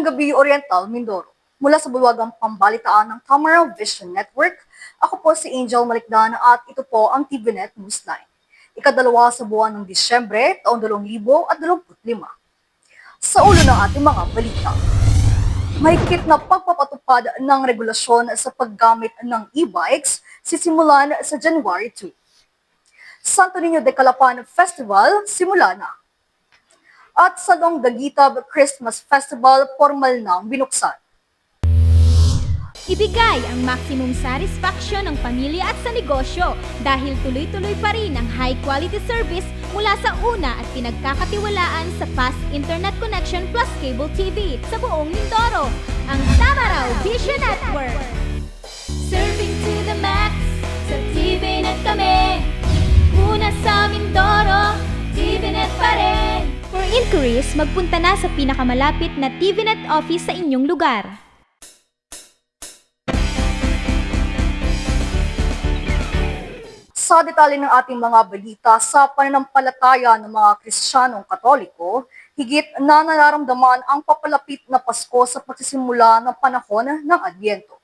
Magandang gabi, Oriental Mindoro. Mula sa bulwagang pambalitaan ng Tamaraw Vision Network, ako po si Angel Malikdan at ito po ang TVNet Newsline. Ikadalawa sa buwan ng Disyembre, taong 2025. Sa ulo ng ating mga balita, mahigpit na pagpapatupad ng regulasyon sa paggamit ng e-bikes sisimulan sa January 2. Santo Niño de Calapan Festival simula na. At sa Long Dagitab Christmas Festival formal nang binuksan. Ibigay ang maximum satisfaction ng pamilya at sa negosyo dahil tuloy-tuloy pa rin ang high-quality service mula sa una at pinagkakatiwalaan sa fast internet connection plus cable TV sa buong Mindoro, ang Tamaraw Vision Network. Serving to the max, sa TVNet kami. Una sa Mindoro, TVNet pa rin. For inquiries, magpunta na sa pinakamalapit na TVNet office sa inyong lugar. Sa detalye ng ating mga balita, sa pananampalataya ng mga Kristiyanong Katoliko, higit na nararamdaman ang papalapit na Pasko sa pagsisimula ng panahon ng Adbyento.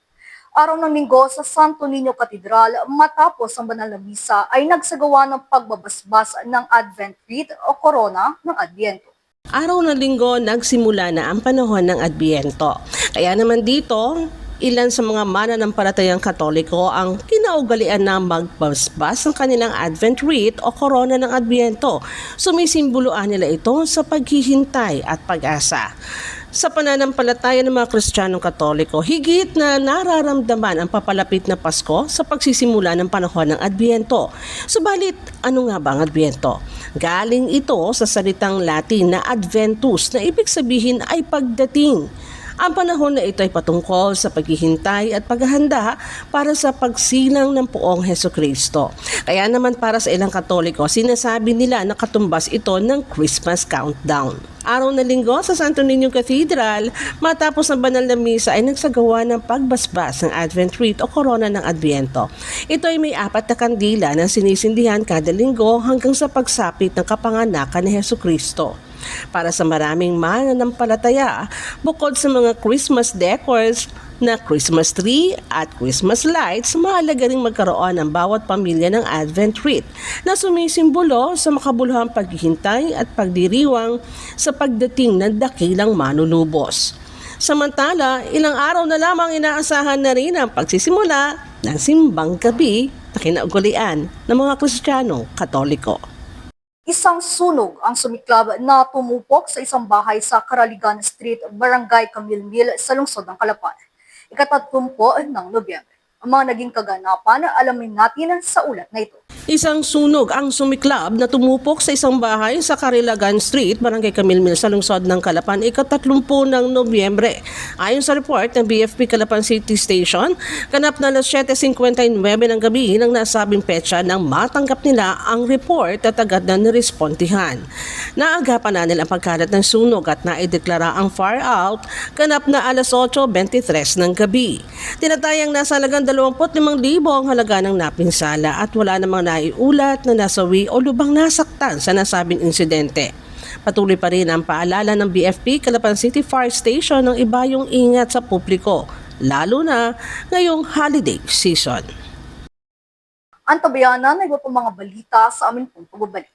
Araw ng Linggo sa Santo Niño Cathedral, matapos ang banal na misa ay nagsagawa ng pagbabasbas ng Advent Wreath o Corona ng Adbyento. Araw ng Linggo, nagsimula na ang panahon ng Adbyento. Kaya naman dito, ilan sa mga mananampalatayang Katoliko ang kinaugalian na magbasbas ng kanilang Advent Wreath o Corona ng Adbyento. Sumisimboloan nila ito sa paghihintay at pag-asa. Sa pananampalataya ng mga Kristiyanong Katoliko, higit na nararamdaman ang papalapit na Pasko sa pagsisimula ng panahon ng Adbyento. Subalit, ano nga ba ang Adbyento? Galing ito sa salitang Latin na Adventus na ibig sabihin ay pagdating. Ang panahon na ito ay patungkol sa paghihintay at paghahanda para sa pagsilang ng Poong Hesukristo. Kaya naman para sa ilang Katoliko, sinasabi nila na katumbas ito ng Christmas countdown. Araw na Linggo sa Santo Niño Cathedral, matapos ang banal na misa ay nagsagawa ng pagbasbas ng Advent Wreath o Corona ng Adbyento. Ito ay may 4 na kandila na sinisindihan kada linggo hanggang sa pagsapit ng kapanganakan ni Hesukristo. Para sa maraming mananampalataya, bukod sa mga Christmas decors na Christmas tree at Christmas lights, mahalaga ring magkaroon ng bawat pamilya ng Advent Wreath na sumisimbolo sa makabuluhang paghihintay at pagdiriwang sa pagdating ng dakilang manunubos. Samantala, ilang araw na lamang inaasahan na rin ang pagsisimula ng simbang gabi na kinaugalian ng mga Kristiyano Katoliko. Isang sunog ang sumiklab na tumupok sa isang bahay sa Karaligan Street, Barangay Camilmil sa lungsod ng Calapan. Ika-30 ng Nobyembre. Ang mga naging kaganapan, alamin natin sa ulat na ito. Isang sunog ang sumiklab na tumupok sa isang bahay sa Carilagan Street, Barangay Camilmil sa lungsod ng Calapan, ika-30 ng Nobyembre. Ayon sa report ng BFP Calapan City Station, ganap na alas 7:59 ng gabi ng nasabing petsa nang matanggap nila ang report at agad na nirespondihan. Naagapan na nila ang pagkalat ng sunog at naideklara ang fire out ganap na alas 8:23 ng gabi. Tinatayang nasa halagang 25,000 ang halaga ng napinsala at wala namang naiulat na nasawi o lubang nasaktan sa nasabing insidente. Patuloy pa rin ang paalala ng BFP Calapan City Fire Station ng ibayong ingat sa publiko, lalo na ngayong holiday season. Antabayanan na iba pang mga balita sa amin pong pagbabalik.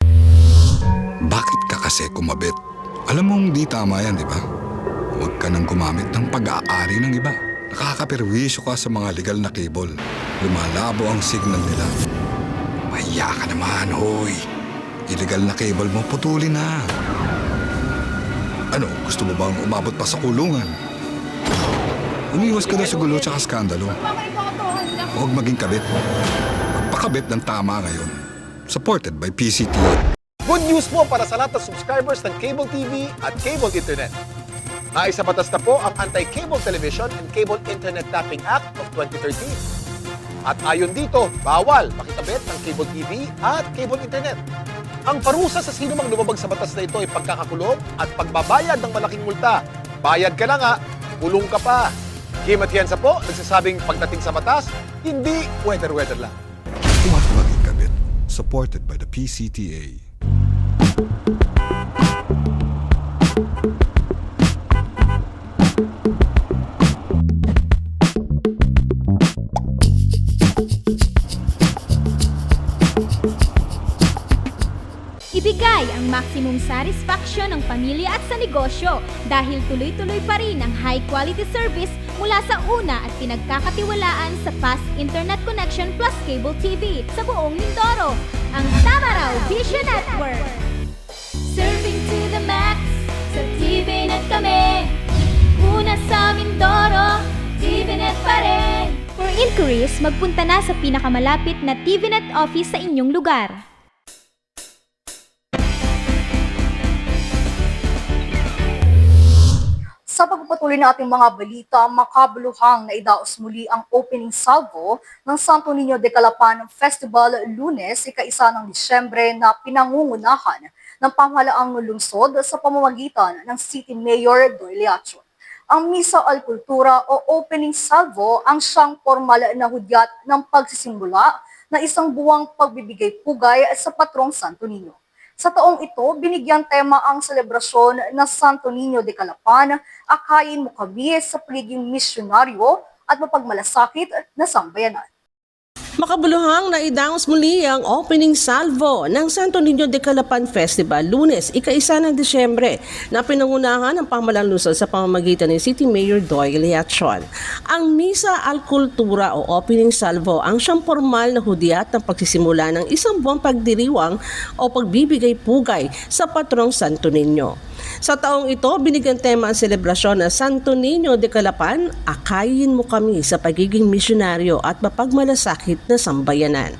Bakit ka kasi kumabit? Alam mong di tama yan, di ba? Huwag ka nang gumamit ng pag-aari ng iba. Nakakaperwisyo ka sa mga legal na cable. Lumalabo ang signal nila. Mahiya ka naman, hoy. Illegal na cable mo, putulin na. Ano, gusto mo bang umabot pa sa kulungan? Umiwas ka na sa gulo tsaka skandalo. Huwag maging kabit. Magpakabit ng tama ngayon. Supported by PCTV. Good news po para sa lahat ng subscribers ng Cable TV at Cable Internet. Naisa batas na po ang Anti-Cable Television and Cable Internet Tapping Act of 2013. At ayon dito, bawal makikabit ng Cable TV at Cable Internet. Ang parusa sa sino mang lumabag sa batas na ito ay pagkakakulong at pagbabayad ng malaking multa. Bayad ka na nga, kulong ka pa. Kim Atienza po, nagsasabing pagdating sa batas, hindi weather-weather lang. Huwag maging kabit. Supported by the PCTA. Ibibigay ang maximum satisfaction ng pamilya at sa negosyo dahil tuloy-tuloy pa rin ang high-quality service mula sa una at pinagkakatiwalaan sa fast internet connection plus cable TV sa buong Mindoro, ang Tamaraw Vision Network. Serving to the max, sa TVNet kami. Una sa Mindoro, TVNet pa rin. For inquiries, magpunta na sa pinakamalapit na TVNet office sa inyong lugar. Sa pagpapatuloy ng ating mga balita, makabuluhang naidaos muli ang opening salvo ng Santo Niño de Calapan Festival Lunes, ika-1 ng Disyembre na pinangungunahan ng pamahalaang lungsod sa pamamagitan ng City Mayor Doyle Acion. Ang Misa al Cultura o opening salvo ang siyang formal na hudyat ng pagsisimula na isang buwang pagbibigay pugay sa patrong Santo Niño. Sa taong ito, binigyan tema ang selebrasyon na Santo Niño de Calapan, akayin mo kami sa pagiging misyonaryo at mapagmalasakit na sambayanan. Makabuluhang naidangos muli ang opening salvo ng Santo Niño de Calapan Festival Lunes, ika-1 ng Disyembre na pinangunahan ng pamahalang lungsod sa pamamagitan ni City Mayor Doyle Acion. Ang Misa al Cultura o opening salvo ang siyang formal na hudyat ng pagsisimula ng isang buwang pagdiriwang o pagbibigay pugay sa patrong Santo Niño. Sa taong ito, binigyan tema ang selebrasyon ng Santo Niño de Calapan, akayin mo kami sa pagiging misyonaryo at mapagmalasakit na sambayanan.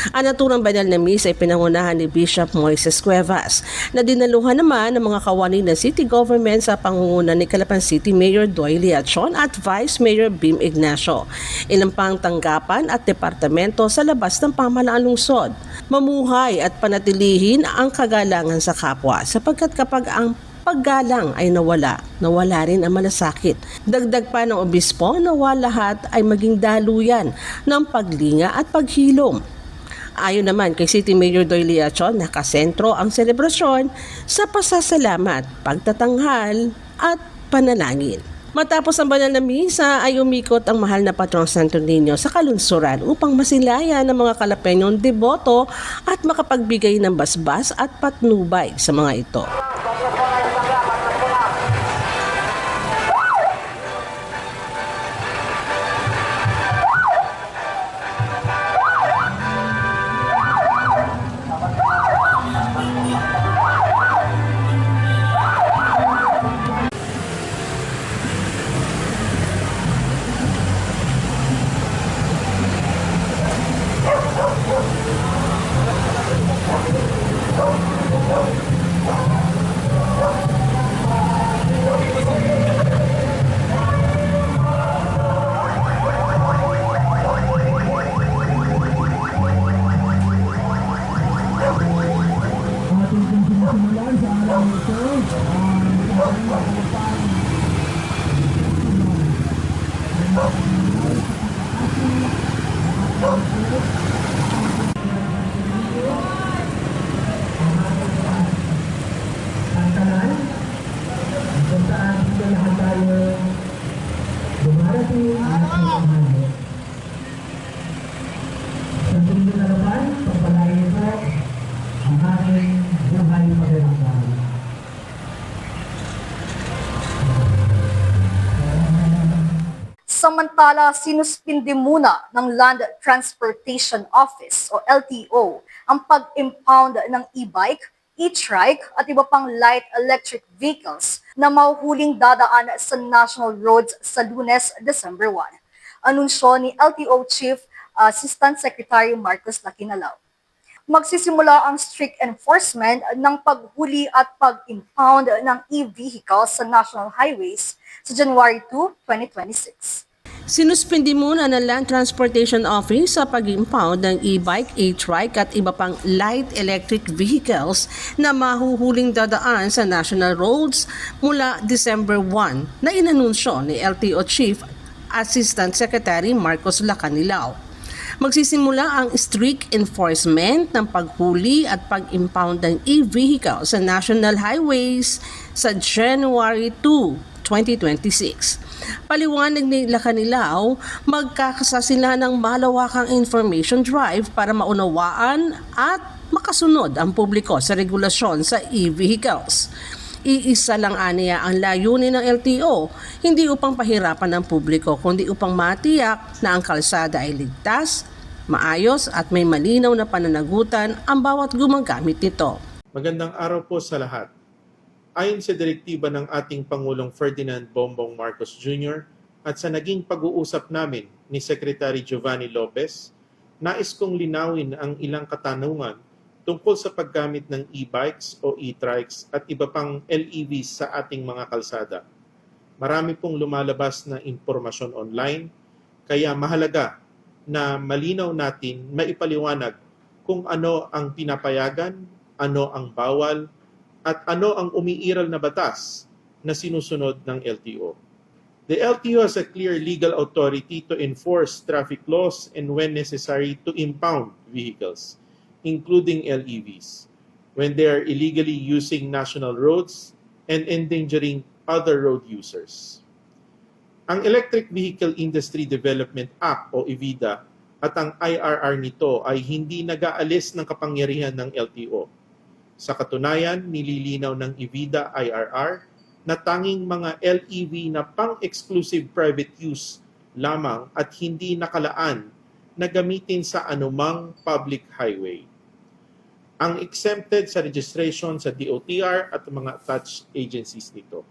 Ang naturang banal na misa ay pinangunahan ni Bishop Moises Cuevas na dinaluhan naman ng mga kawani ng city government sa pangunguna ni Calapan City Mayor Doyle Acion at Vice Mayor Bim Ignacio. Ilang pang tanggapan at departamento sa labas ng pamahalaang lungsod. Mamuhay at panatilihin ang kagalangan sa kapwa sapagkat kapag ang paggalang ay nawala rin ang malasakit. Dagdag pa ng obispo, nawa lahat ay maging daluyan ng paglinga at paghilom. Ayon naman kay City Mayor Doyle Acion, nakasentro ang selebrasyon sa pasasalamat, pagtatanghal at panalangin. Matapos ang banal na misa ay umikot ang mahal na patrong Santo Niño sa kalunsuran upang masilayan ng mga Kalapeñong deboto at makapagbigay ng basbas at patnubay sa mga ito. Samantala, sinuspindi muna ng Land Transportation Office o LTO ang pag-impound ng e-bike, e-trike at iba pang light electric vehicles na mahuhuling dadaan sa national roads sa Lunes, December 1. Anunsyo ni LTO Chief Assistant Secretary Marcos Lakinalaw. Magsisimula ang strict enforcement ng paghuli at pag-impound ng e-vehicles sa national highways sa January 2, 2026. Sinuspindi muna ng Land Transportation Office sa pag-impound ng e-bike, e-trike at iba pang light electric vehicles na mahuhuling dadaan sa national roads mula December 1 na inanunsyo ni LTO Chief Assistant Secretary Marcos Lacanilao. Magsisimula ang strict enforcement ng paghuli at pag-impound ng e-vehicle sa national highways sa January 2, 2026. Paliwanag nila Kanilaw, magkakasa sila ng malawakang information drive para maunawaan at makasunod ang publiko sa regulasyon sa e-vehicles. Iisa lang aniya ang layunin ng LTO, hindi upang pahirapan ng publiko kundi upang matiyak na ang kalsada ay ligtas, maayos at may malinaw na pananagutan ang bawat gumagamit nito. Magandang araw po sa lahat. Ayon sa direktiba ng ating Pangulong Ferdinand Bongbong Marcos Jr. at sa naging pag-uusap namin ni Secretary Giovanni Lopez, nais kong linawin ang ilang katanungan tungkol sa paggamit ng e-bikes o e-trikes at iba pang LEVs sa ating mga kalsada. Marami pong lumalabas na impormasyon online, kaya mahalaga na malinaw natin maipaliwanag kung ano ang pinapayagan, ano ang bawal, at ano ang umiiral na batas na sinusunod ng LTO. The LTO has a clear legal authority to enforce traffic laws and when necessary to impound vehicles, including LEVs, when they are illegally using national roads and endangering other road users. Ang Electric Vehicle Industry Development Act o EVIDA at ang IRR nito ay hindi nag-aalis ng kapangyarihan ng LTO. Sa katunayan, nililinaw ng EVIDA IRR na tanging mga LEV na pang-exclusive private use lamang at hindi nakalaan na gamitin sa anumang public highway. Ang exempted sa registration sa DOTR at mga attached agencies nito.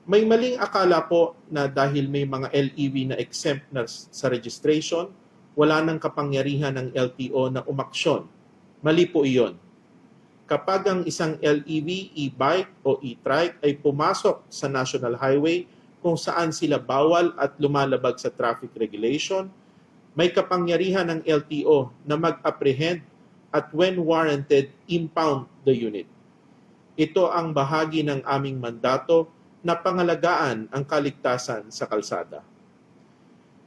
May maling akala po na dahil may mga LEV na exempt na sa registration, wala nang kapangyarihan ng LTO na umaksyon. Mali po iyon. Kapag ang isang LEV, e-bike o e-trike ay pumasok sa national highway kung saan sila bawal at lumalabag sa traffic regulation, may kapangyarihan ng LTO na mag-apprehend at when warranted, impound the unit. Ito ang bahagi ng aming mandato na pangalagaan ang kaligtasan sa kalsada.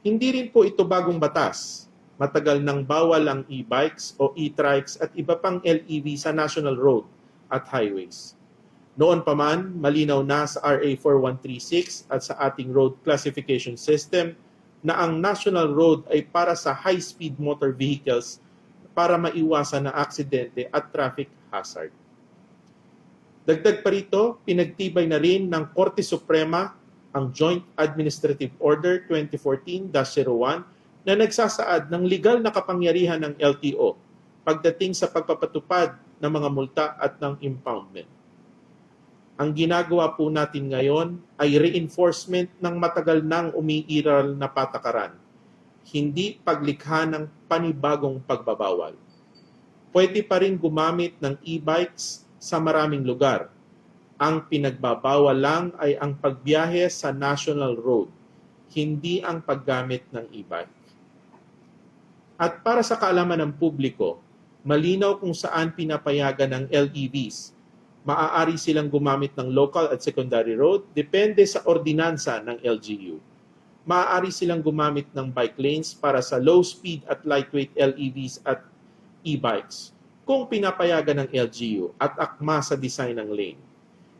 Hindi rin po ito bagong batas. Matagal nang bawal ang e-bikes o e-trikes at iba pang LEV sa national road at highways. Noon pa man, malinaw na sa RA 4136 at sa ating road classification system na ang national road ay para sa high-speed motor vehicles para maiwasan na aksidente at traffic hazard. Dagdag pa rito, pinagtibay na rin ng Korte Suprema ang Joint Administrative Order 2014-01 na nagsasaad ng legal na kapangyarihan ng LTO pagdating sa pagpapatupad ng mga multa at ng impoundment. Ang ginagawa po natin ngayon ay reinforcement ng matagal nang umiiral na patakaran, hindi paglikha ng panibagong pagbabawal. Pwede pa rin gumamit ng e-bikes sa maraming lugar. Ang pinagbabawal lang ay ang pagbiyahe sa national road, hindi ang paggamit ng e-bike. At para sa kaalaman ng publiko, malinaw kung saan pinapayagan ng LEVs. Maaari silang gumamit ng local at secondary road depende sa ordinansa ng LGU. Maaari silang gumamit ng bike lanes para sa low speed at lightweight LEVs at e-bikes kung pinapayagan ng LGU at akma sa design ng lane.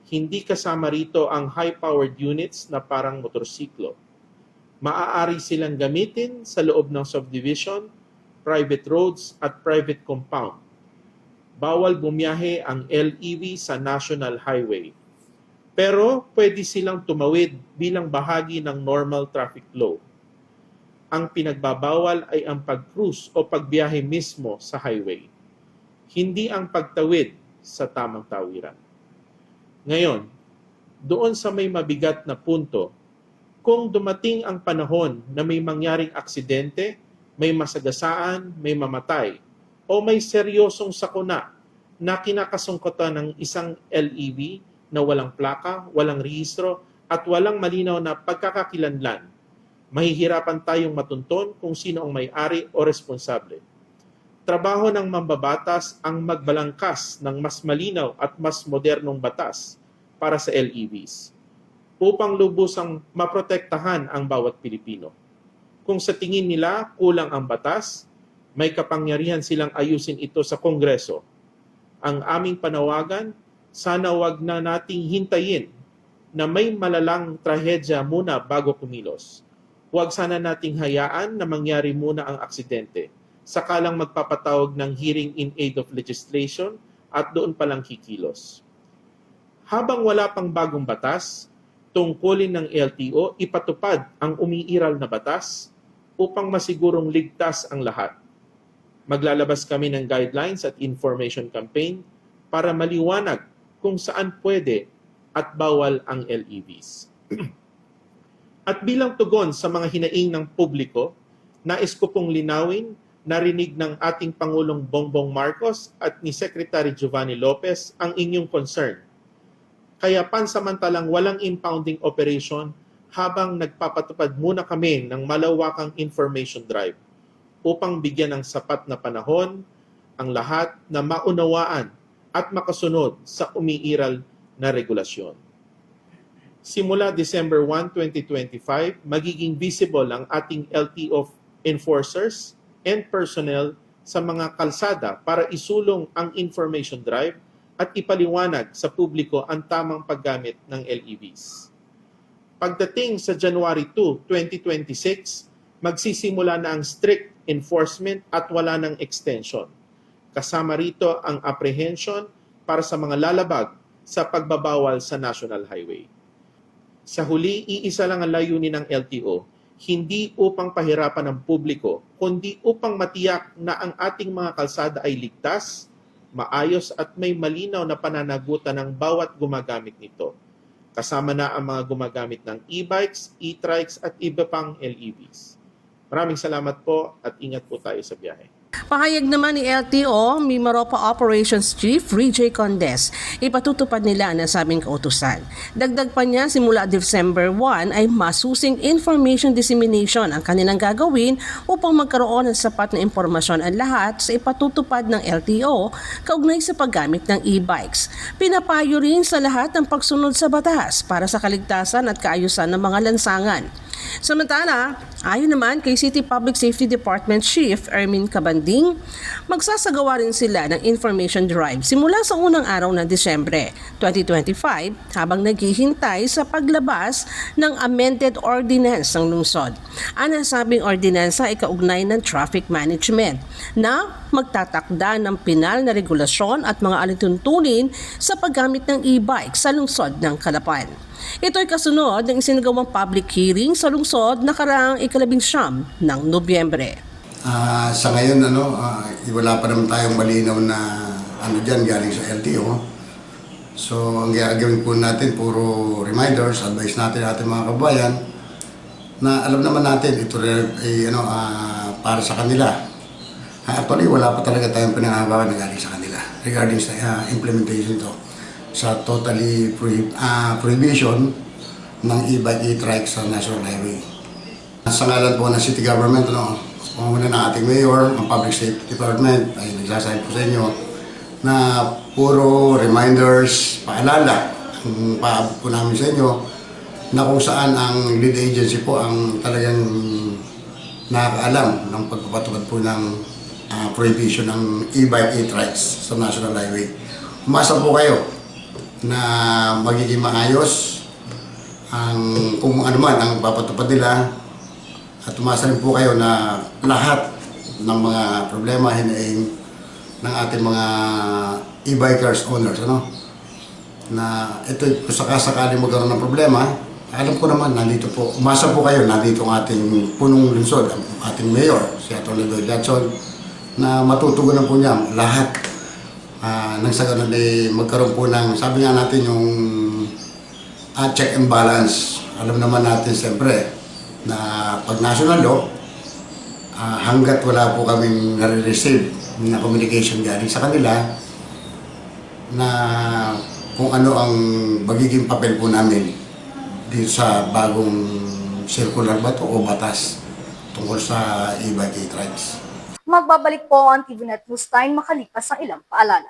Hindi kasama rito ang high-powered units na parang motorsiklo. Maaari silang gamitin sa loob ng subdivision, private roads at private compound. Bawal bumiyahe ang LEV sa national highway. Pero pwede silang tumawid bilang bahagi ng normal traffic flow. Ang pinagbabawal ay ang pag-cruise o pagbiyahe mismo sa highway, hindi ang pagtawid sa tamang tawiran. Ngayon, doon sa may mabigat na punto, kung dumating ang panahon na may mangyaring aksidente, may masagasaan, may mamatay, o may seryosong sakuna na kinakasungkutan ng isang LEV na walang plaka, walang rehistro, at walang malinaw na pagkakakilanlan, mahihirapan tayong matunton kung sino ang may-ari o responsable. Trabaho ng mambabatas ang magbalangkas ng mas malinaw at mas modernong batas para sa LEVs upang lubusang maprotektahan ang bawat Pilipino. Kung sa tingin nila kulang ang batas, may kapangyarihan silang ayusin ito sa Kongreso. Ang aming panawagan, sana wag na nating hintayin na may malalang trahedya muna bago kumilos. Huwag sana nating hayaan na mangyari muna ang aksidente, sakalang magpapatawag ng hearing in aid of legislation at doon palang kikilos. Habang wala pang bagong batas, tungkulin ng LTO ipatupad ang umiiral na batas upang masigurong ligtas ang lahat. Maglalabas kami ng guidelines at information campaign para maliwanag kung saan pwede at bawal ang LEVs. At bilang tugon sa mga hinaing ng publiko, nais ko pong linawin, narinig ng ating Pangulong Bongbong Marcos at ni Secretary Giovanni Lopez ang inyong concern. Kaya pansamantalang walang impounding operation habang nagpapatupad muna kami ng malawakang information drive upang bigyan ng sapat na panahon ang lahat na maunawaan at makasunod sa umiiral na regulasyon. Simula December 1, 2025, magiging visible ang ating LTO enforcers and personnel sa mga kalsada para isulong ang information drive at ipaliwanag sa publiko ang tamang paggamit ng LEVs. Pagdating sa January 2, 2026, magsisimula na ang strict enforcement at wala ng extension. Kasama rito ang apprehension para sa mga lalabag sa pagbabawal sa National Highway. Sa huli, iisa lang ang layunin ng LTO, hindi upang pahirapan ang publiko, kundi upang matiyak na ang ating mga kalsada ay ligtas, maayos at may malinaw na pananagutan ng bawat gumagamit nito. Kasama na ang mga gumagamit ng e-bikes, e-trikes at iba pang LEVs. Maraming salamat po at ingat po tayo sa biyahe. Pahayag naman ni LTO, Mimaropa Operations Chief Rijay Condes, ipatutupad nila ang nasabing kautusan. Dagdag pa niya, simula December 1 ay masusing information dissemination ang kanilang gagawin upang magkaroon ng sapat na impormasyon ang lahat sa ipatutupad ng LTO kaugnay sa paggamit ng e-bikes. Pinapayo rin sa lahat ng pagsunod sa batas para sa kaligtasan at kaayusan ng mga lansangan. Samantala, ayon naman kay City Public Safety Department Chief Ermin Cabanding, magsasagawa rin sila ng information drive simula sa unang araw ng Disyembre 2025 habang naghihintay sa paglabas ng amended ordinance ng lungsod. Ang nasabing ordinansa ay kaugnay ng traffic management na magtatakda ng pinal na regulasyon at mga alituntunin sa paggamit ng e-bike sa lungsod ng Calapan. Ito ay kasunod ng isinagawang public hearing sa lungsod nakaraang ika-19 ng Nobyembre. Sa ngayon, wala pa naman tayong malinaw na dyan galing sa LTO. So, ang gagawin po natin, puro reminders, advice natin ating mga kabayan na alam naman natin, ito ay para sa kanila. Actually, wala pa talaga tayong pinangahawakan na galing sa kanila regarding sa implementation to. Sa totally prohibition ng e-bike, e-trike sa National Highway. Sa ngalan po ng City Government, pamumuno ng ating Mayor, ang Public Safety Department ay nagsasabi po sa inyo na puro reminders, paalala, ang paabot po namin sa inyo na kung saan ang lead agency po ang talagang nakakaalam ng pagpapatupad po ng prohibition ng e-bike, e-trikes sa National Highway. Umasa po kayo na magiging maayos ang kung ano man ang papatupad nila at umasa rin po kayo na lahat ng mga problema hinaing ng ating mga e-bikers owners na ito kung sakasakali magkaroon ng problema, alam ko naman nandito po, umasa po kayo nandito ang ating punong lungsod, ang ating mayor, si Atty. Lloyd Lacson, na matutugunan po niya lahat nang sa ganun ay magkaroon po ng, sabi nga natin yung check and balance. Alam naman natin siyempre na pag national law, hanggat wala po kaming nare-receive na communication galing sa kanila na kung ano ang magiging papel po namin dito sa bagong circular ba to o batas tungkol sa e-bike, e-trikes. Magbabalik po ang TVNet News Time makalipas ang ilang paalala.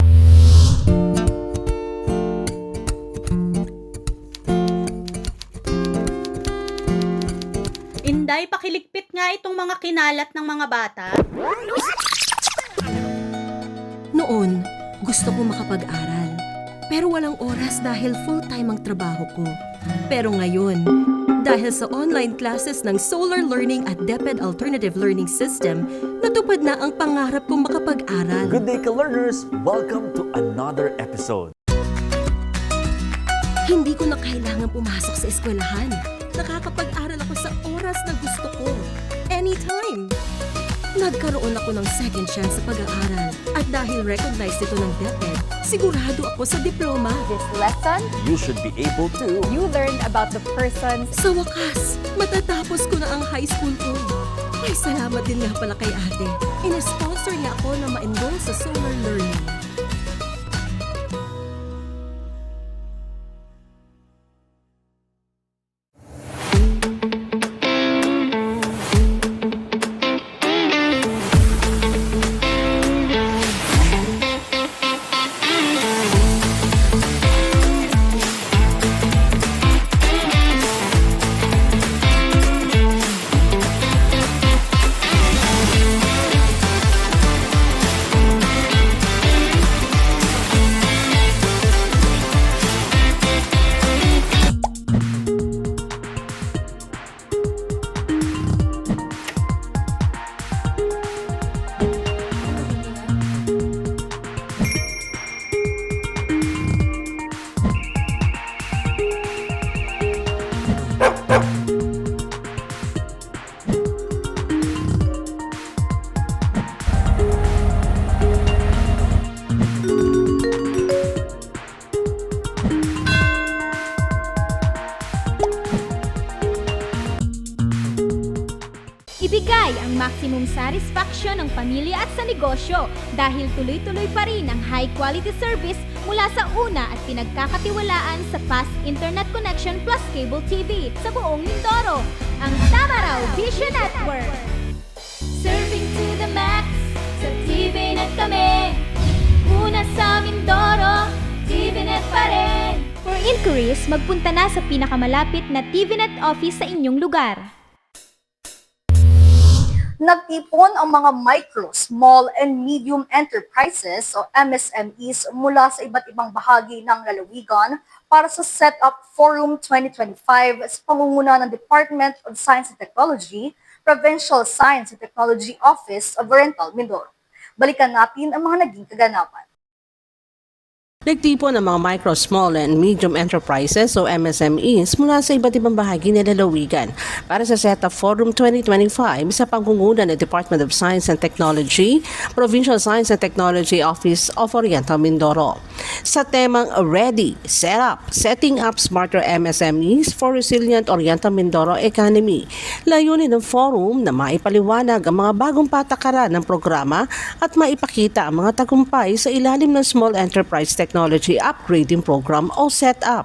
Inday, pakiligpit nga itong mga kinalat ng mga bata. Noon, gusto ko makapag-aral. Pero walang oras dahil full-time ang trabaho ko. Pero ngayon, dahil sa online classes ng Solar Learning at DepEd Alternative Learning System, natupad na ang pangarap kong makapag-aral. Good day, ka-learners! Welcome to another episode. Hindi ko na kailangan pumasok sa eskwelahan. Nakakapag-aral ako sa oras na gusto ko. Anytime! Nagkaroon ako ng second chance sa pag-aaral. At dahil recognized ito ng DepEd, sigurado ako sa diploma. This lesson, You should be able to... you learned about the persons. Sa wakas, matatapos ko na ang high school ko. Ay, salamat din nga pala kay ate. In-sponsor niya ako na ma-enroll sa Solar Learning. Ibigay ang maximum satisfaction ng pamilya at sa negosyo dahil tuloy-tuloy pa rin ang high-quality service mula sa una at pinagkakatiwalaan sa fast internet connection plus cable TV sa buong Mindoro, ang Tamaraw Vision Network. Serving to the max, sa TVNet kami. Una sa Mindoro, TVNet pa rin. For inquiries, magpunta na sa pinakamalapit na TVNet office sa inyong lugar. Nagtipon ang mga micro, small, and medium enterprises o MSMEs mula sa iba't ibang bahagi ng lalawigan para sa Setup Forum 2025 sa pangunguna ng Department of Science and Technology, Provincial Science and Technology Office of Oriental Mindoro. Balikan natin ang mga naging kaganapan. Nagtipon ang mga micro, small, and medium enterprises o MSMEs mula sa iba't ibang bahagi ng lalawigan para sa Setup Forum 2025 sa pangunguna ng Department of Science and Technology, Provincial Science and Technology Office of Oriental Mindoro. Sa temang Ready, Set Up, Setting Up Smarter MSMEs for Resilient Oriental Mindoro Economy. Layunin ng forum na maipaliwanag ang mga bagong patakaran ng programa at maipakita ang mga tagumpay sa ilalim ng Small Enterprise Technology Upgrading Program o SETUP.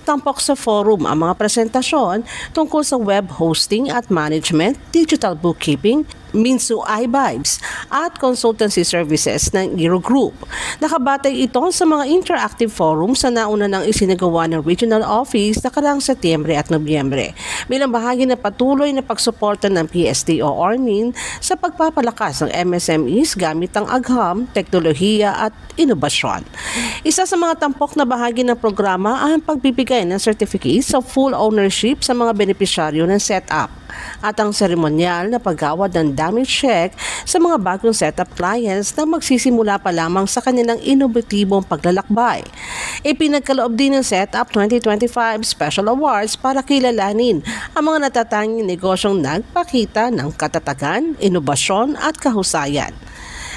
Tampok sa forum ang mga presentasyon tungkol sa web hosting at management, digital bookkeeping, Minsu iVibes at consultancy services ng Eero Group. Nakabatay ito sa mga interactive forums sa nauna ng isinagawa ng Regional Office nakaraang Setyembre at Nobyembre bilang bahagi ng patuloy na pagsuporta ng PSTO Ormin sa pagpapalakas ng MSMEs gamit ang agham, teknolohiya at inobasyon. Isa sa mga tampok na bahagi ng programa ang pagbibigay ng certificates of full ownership sa mga benepisyaryo ng setup at ang seremonyal na paggawad ng damage check sa mga bagong setup clients na magsisimula pa lamang sa kanilang inobatibong paglalakbay. Ipinagkaloob din ng Setup 2025 Special Awards para kilalanin ang mga natatanging negosyong nagpakita ng katatagan, inobasyon at kahusayan.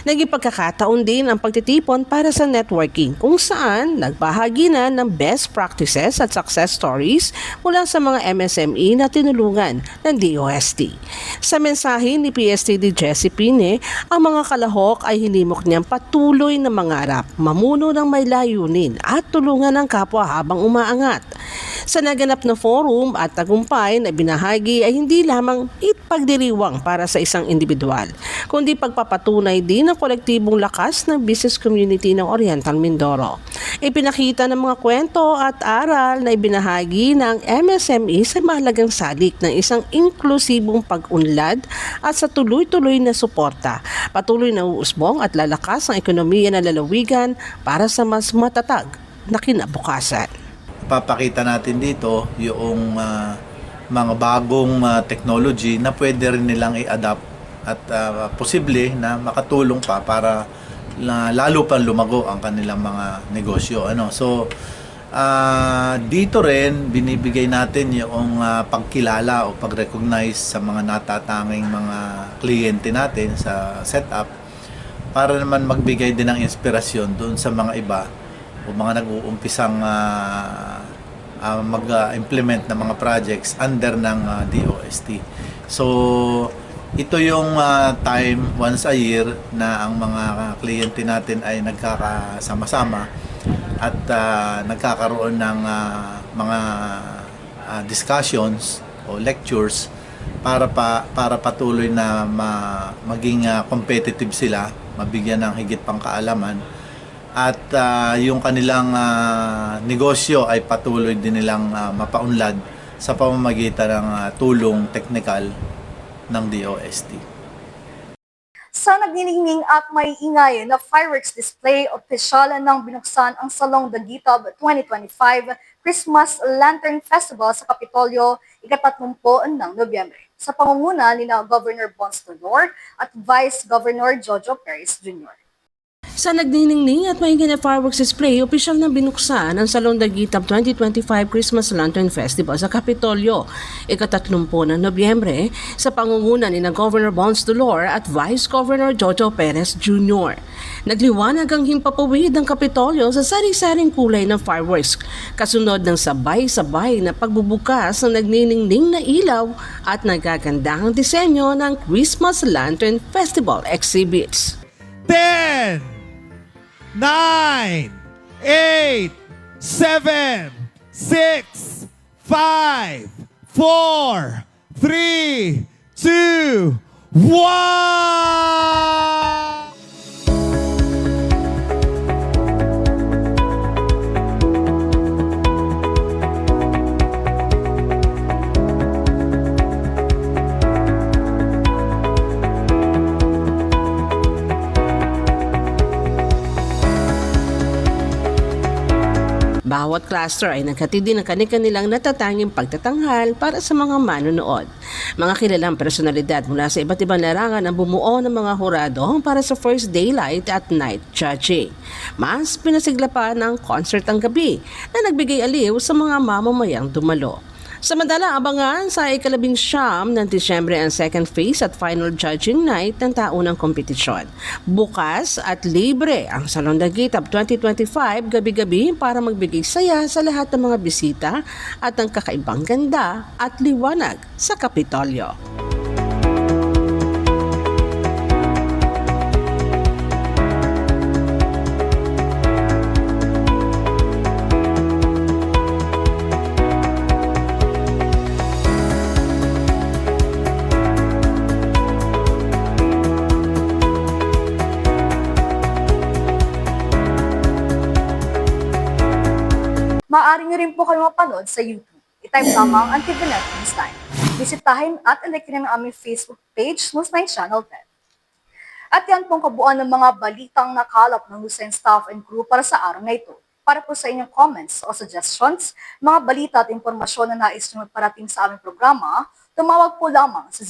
Naging pagkakataon din ang pagtitipon para sa networking kung saan nagbahagi na ng best practices at success stories mula sa mga MSME na tinulungan ng DOST. Sa mensahe ni PSTD Jessie Pine, ang mga kalahok ay hinimok niyang patuloy na mangarap, mamuno ng may layunin at tulungan ang kapwa habang umaangat. Sa naganap na forum at tagumpay na binahagi ay hindi lamang ipagdiriwang para sa isang individual, kundi pagpapatunay din ng kolektibong lakas ng business community ng Oriental Mindoro. Ipinakita ng mga kwento at aral na ibinahagi ng MSME sa mahalagang salik ng isang inklusibong pag-unlad at sa tuloy-tuloy na suporta, patuloy na uusbong at lalakas ang ekonomiya ng lalawigan para sa mas matatag na kinabukasan. papakita natin dito yung mga bagong technology na pwede rin nilang i-adapt at posible na makatulong pa para lalo pa lumago ang kanilang mga negosyo. So dito rin binibigay natin yung pagkilala o pag-recognize sa mga natatanging mga kliyente natin sa setup para naman magbigay din ng inspirasyon doon sa mga iba o mga nag-uumpisang mag-implement ng mga projects under ng DOST. So ito yung time once a year na ang mga kliyente natin ay nagkakasama-sama at nagkakaroon ng mga discussions o lectures para patuloy na maging competitive sila, mabigyan ng higit pang kaalaman at yung kanilang negosyo ay patuloy din nilang mapaunlad sa pamamagitan ng tulong technical ng DOST. Sa nagniningning at may ingay na fireworks display, opisyal nang binuksan ang Salong Daguitab 2025 Christmas Lantern Festival sa Kapitolyo ika-30 ng Nobyembre sa pangunguna ni Governor Bons Tudor at Vice Governor Jojo Perez Jr. Sa nagniningning at maingay na fireworks display, opisyal na binuksan ang Salong Daguitab 2025 Christmas Lantern Festival sa Kapitolyo ika-30 ng Nobyembre sa pangunguna ni Governor Bons Tudor at Vice Governor Jojo Perez Jr. Nagliwanag ang himpapawid ng Kapitolyo sa sari-saring kulay ng fireworks, kasunod ng sabay-sabay na pagbubukas ng nagniningning na ilaw at nagagandahang disenyo ng Christmas Lantern Festival exhibits. 10, 9, 8, 7, 6, 5, 4, 3, 2, 1! Bawat cluster ay naghatid din ng kanilang natatanging pagtatanghal para sa mga manonood. Mga kilalang personalidad mula sa iba't ibang larangan ang bumuo ng mga hurado para sa first daylight at night judging. Mas pinasigla pa ng concert ang gabi na nagbigay aliw sa mga mamamayang dumalo. Samantala, abangan sa ika-19 ng Disyembre ang second phase at final judging night ng taunang kompetisyon. Bukas at libre ang Salong Daguitab 2025 gabi-gabi para magbigay saya sa lahat ng mga bisita at ang kakaibang ganda at liwanag sa Kapitolyo. Maaari niyo rin po kayo mapanood sa YouTube. I-type lamang ang TVNet Newsline. Bisitahin at ilike ang aming Facebook page, Newsline Channel 10. At yan pong kabuuan ng mga balitang nakalap ng Newsline staff and crew para sa araw na ito. Para po sa inyong comments o suggestions, mga balita at impormasyon na nais nyo magparating sa aming programa, tumawag po lamang sa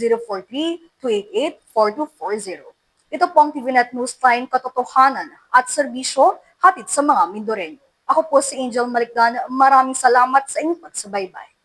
043-288-4240. Ito po ang TVNet Newsline, katotohanan at serbisyo hatid sa mga Mindoreño. Ako po si Angel Malikdan. Maraming salamat sa inyong pagsubaybay.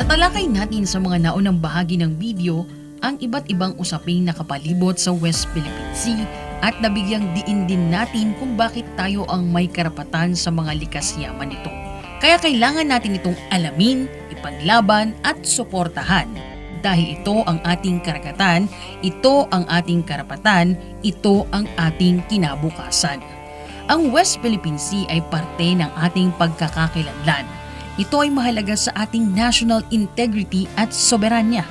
Natalakay natin sa mga naunang bahagi ng video ang iba't ibang usaping nakapalibot sa West Philippine Sea at nabigyang diin din natin kung bakit tayo ang may karapatan sa mga likas yaman nito. Kaya kailangan natin itong alamin, ipaglaban at suportahan. Dahil ito ang ating karagatan, ito ang ating karapatan, ito ang ating kinabukasan. Ang West Philippine Sea ay parte ng ating pagkakakilanlan. Ito ay mahalaga sa ating national integrity at soberanya.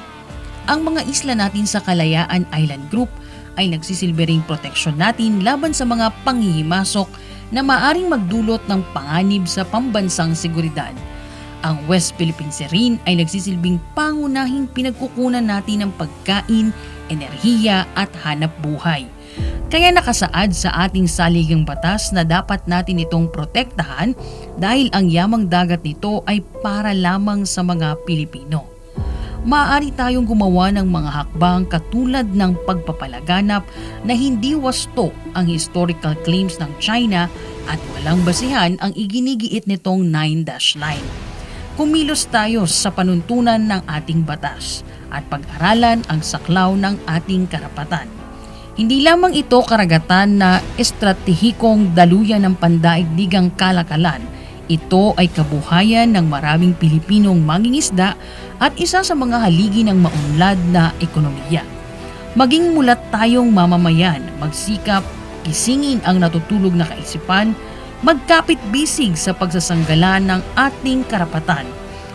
Ang mga isla natin sa Kalayaan Island Group ay nagsisilbering proteksyon natin laban sa mga panghihimasok na maaring magdulot ng panganib sa pambansang seguridad. Ang West Philippine Sea rin ay nagsisilbing pangunahing pinagkukunan natin ng pagkain, enerhiya at hanap buhay. Kaya nakasaad sa ating saligang batas na dapat natin itong protektahan dahil ang yamang dagat nito ay para lamang sa mga Pilipino. Maaari tayong gumawa ng mga hakbang katulad ng pagpapalaganap na hindi wasto ang historical claims ng China at walang basihan ang iginigiit nitong 9-dash line. Kumilos tayo sa panuntunan ng ating batas at pag-aralan ang saklaw ng ating karapatan. Hindi lamang ito karagatan na estratehikong daluyan ng pandaigdigang kalakalan. Ito ay kabuhayan ng maraming Pilipinong mangingisda at isa sa mga haligi ng maunlad na ekonomiya. Maging mulat tayong mamamayan, magsikap, gisingin ang natutulog na kaisipan, magkapit-bisig sa pagsasanggalan ng ating karapatan.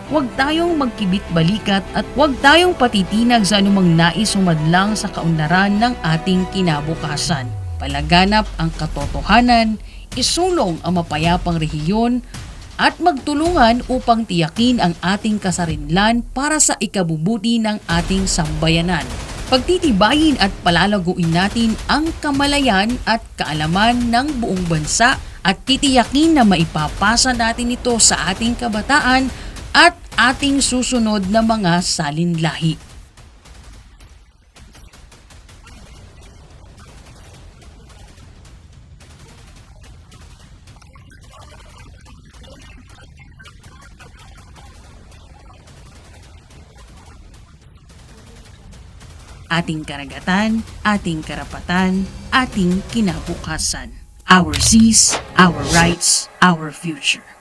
Huwag tayong magkibit-balikat at huwag tayong patitinag sa anumang nais humadlang sa kaunlaran ng ating kinabukasan. Palaganap ang katotohanan, isulong ang mapayapang rehiyon, at magtulungan upang tiyakin ang ating kasarinlan para sa ikabubuti ng ating sambayanan. Pagtitibayin at palalaguin natin ang kamalayan at kaalaman ng buong bansa at titiyakin na maipapasa natin ito sa ating kabataan at ating susunod na mga salinlahi. Ating karagatan, ating karapatan, ating kinabukasan. Our seas, our rights, our future.